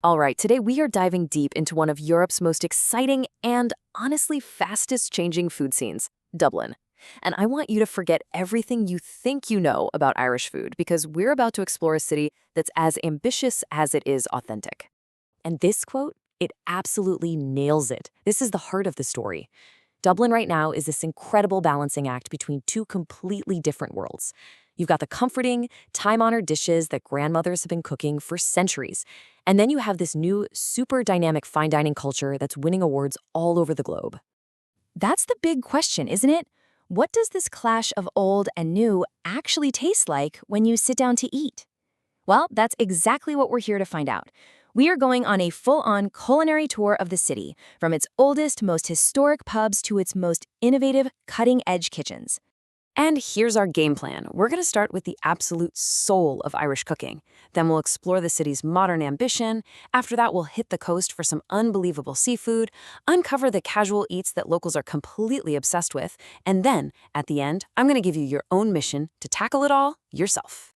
All right, today we are diving deep into one of Europe's most exciting and honestly fastest changing food scenes, Dublin. And I want you to forget everything you think you know about Irish food because we're about to explore a city that's as ambitious as it is authentic. And this quote, it absolutely nails it. This is the heart of the story. Dublin right now is this incredible balancing act between two completely different worlds. You've got the comforting, time-honored dishes that grandmothers have been cooking for centuries. And then you have this new, super dynamic fine dining culture that's winning awards all over the globe. That's the big question, isn't it? What does this clash of old and new actually taste like when you sit down to eat? Well, that's exactly what we're here to find out. We are going on a full-on culinary tour of the city, from its oldest, most historic pubs to its most innovative, cutting-edge kitchens. And here's our game plan. We're going to start with the absolute soul of Irish cooking. Then we'll explore the city's modern ambition. After that, we'll hit the coast for some unbelievable seafood, uncover the casual eats that locals are completely obsessed with, and then, at the end, I'm going to give you your own mission to tackle it all yourself.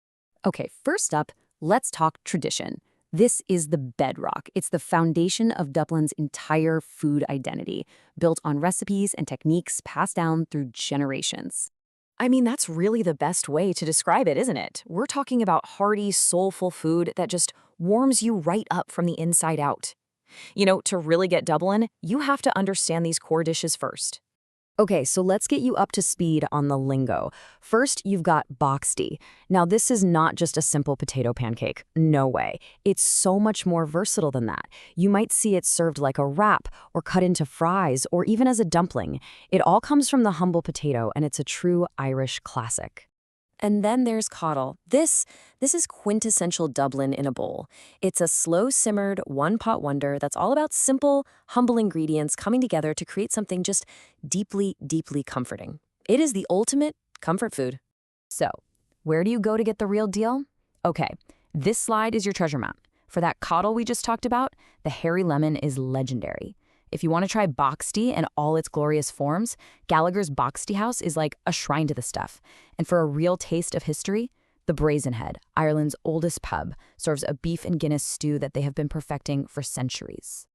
Okay, first up, let's talk tradition. This is the bedrock. It's the foundation of Dublin's entire food identity, built on recipes and techniques passed down through generations. I mean, that's really the best way to describe it, isn't it? We're talking about hearty, soulful food that just warms you right up from the inside out. To really get Dublin, you have to understand these core dishes first. Okay, so let's get you up to speed on the lingo. First, you've got boxty. Now, this is not just a simple potato pancake. No way. It's so much more versatile than that. You might see it served like a wrap, or cut into fries, or even as a dumpling. It all comes from the humble potato, and it's a true Irish classic. And then there's coddle. This is quintessential Dublin in a bowl. It's a slow-simmered, one-pot wonder that's all about simple, humble ingredients coming together to create something just deeply, deeply comforting. It is the ultimate comfort food. So, where do you go to get the real deal? Okay, this slide is your treasure map. For that coddle we just talked about, the hairy lemon is legendary. If you want to try boxty in all its glorious forms, Gallagher's Boxty House is like a shrine to the stuff. And for a real taste of history, the Brazen Head, Ireland's oldest pub, serves a beef and Guinness stew that they have been perfecting for centuries.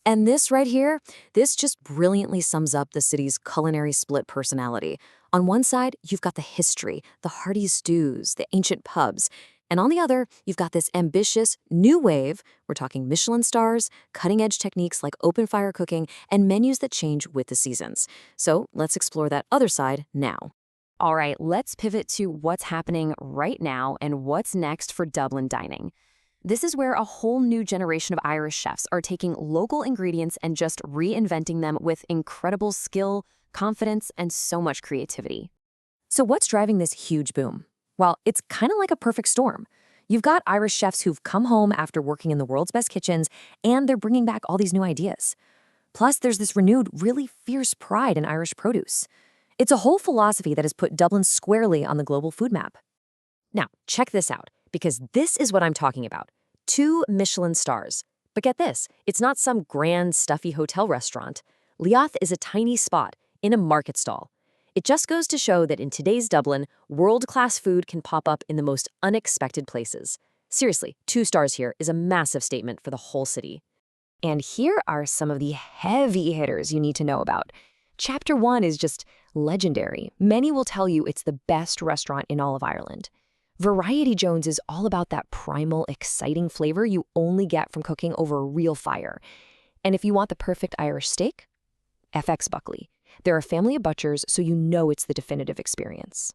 And this right here, this just brilliantly sums up the city's culinary split personality. On one side, you've got the history, the hearty stews, the ancient pubs. And on the other, you've got this ambitious new wave. We're talking Michelin stars, cutting-edge techniques like open-fire cooking, and menus that change with the seasons. So let's explore that other side now. All right, let's pivot to what's happening right now and what's next for Dublin dining. This is where a whole new generation of Irish chefs are taking local ingredients and just reinventing them with incredible skill, confidence, and so much creativity. So what's driving this huge boom? Well, it's kind of like a perfect storm. You've got Irish chefs who've come home after working in the world's best kitchens, and they're bringing back all these new ideas. Plus, there's this renewed, really fierce pride in Irish produce. It's a whole philosophy that has put Dublin squarely on the global food map. Now, check this out, because this is what I'm talking about. 2 Michelin stars. But get this, it's not some grand, stuffy hotel restaurant. Leath is a tiny spot in a market stall. It just goes to show that in today's Dublin, world-class food can pop up in the most unexpected places. Seriously, 2 stars here is a massive statement for the whole city. And here are some of the heavy hitters you need to know about. Chapter 1 is just legendary. Many will tell you it's the best restaurant in all of Ireland. Variety Jones is all about that primal, exciting flavor you only get from cooking over a real fire. And if you want the perfect Irish steak, FX Buckley. They're a family of butchers, so you know it's the definitive experience.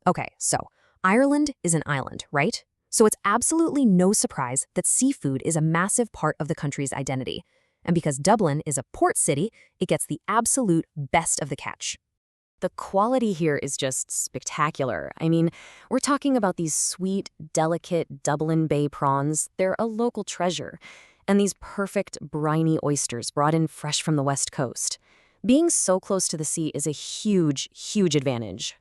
Okay, so Ireland is an island, right? So it's absolutely no surprise that seafood is a massive part of the country's identity. And because Dublin is a port city, it gets the absolute best of the catch. The quality here is just spectacular. I mean, we're talking about these sweet, delicate Dublin Bay prawns. They're a local treasure. And these perfect, briny oysters brought in fresh from the West Coast. Being so close to the sea is a huge, huge advantage.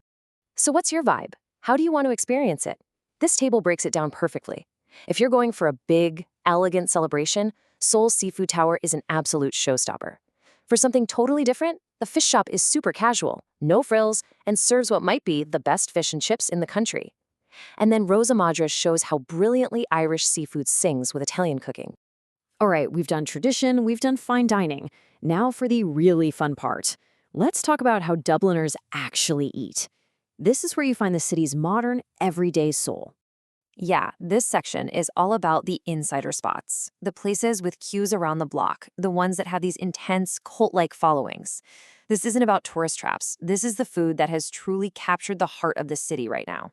So what's your vibe? How do you want to experience it? This table breaks it down perfectly. If you're going for a big, elegant celebration, Seoul's Seafood Tower is an absolute showstopper. For something totally different, the fish shop is super casual, no frills, and serves what might be the best fish and chips in the country. And then Rosa Madre shows how brilliantly Irish seafood sings with Italian cooking. All right, we've done tradition, we've done fine dining. Now for the really fun part. Let's talk about how Dubliners actually eat. This is where you find the city's modern, everyday soul. Yeah, this section is all about the insider spots, the places with queues around the block, the ones that have these intense cult-like followings. This isn't about tourist traps. This is the food that has truly captured the heart of the city right now.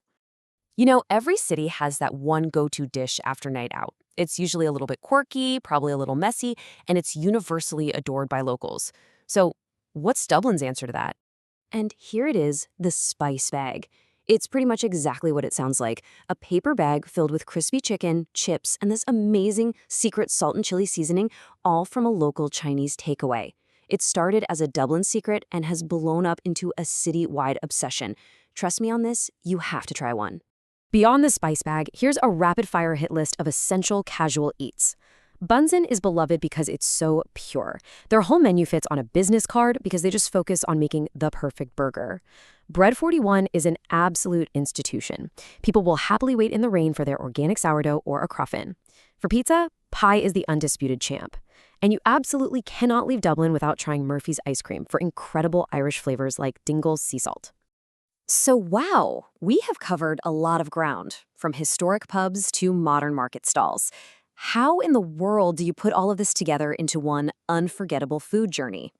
You know, every city has that one go-to dish after night out. It's usually a little bit quirky, probably a little messy, and it's universally adored by locals. So, what's Dublin's answer to that? And here it is, the spice bag. It's pretty much exactly what it sounds like, a paper bag filled with crispy chicken, chips, and this amazing secret salt and chili seasoning, all from a local Chinese takeaway. It started as a Dublin secret and has blown up into a city-wide obsession. Trust me on this, you have to try one. Beyond the spice bag, here's a rapid-fire hit list of essential casual eats. Bunsen is beloved because it's so pure. Their whole menu fits on a business card because they just focus on making the perfect burger. Bread 41 is an absolute institution. People will happily wait in the rain for their organic sourdough or a cruffin. For pizza, pie is the undisputed champ. And you absolutely cannot leave Dublin without trying Murphy's ice cream for incredible Irish flavors like Dingle's sea salt. So wow, we have covered a lot of ground, from historic pubs to modern market stalls. How in the world do you put all of this together into one unforgettable food journey?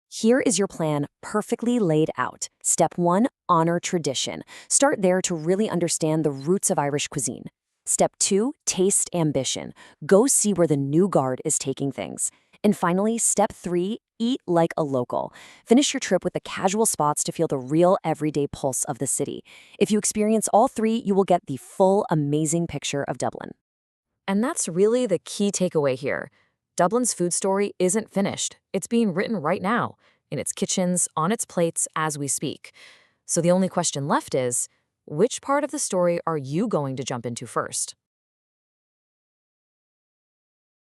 Here is your plan perfectly laid out. Step 1, honor tradition. Start there to really understand the roots of Irish cuisine. Step 2, taste ambition. Go see where the new guard is taking things. And finally, step 3, eat like a local. Finish your trip with the casual spots to feel the real everyday pulse of the city. If you experience all three, you will get the full amazing picture of Dublin. And that's really the key takeaway here. Dublin's food story isn't finished. It's being written right now, in its kitchens, on its plates, as we speak. So the only question left is, which part of the story are you going to jump into first?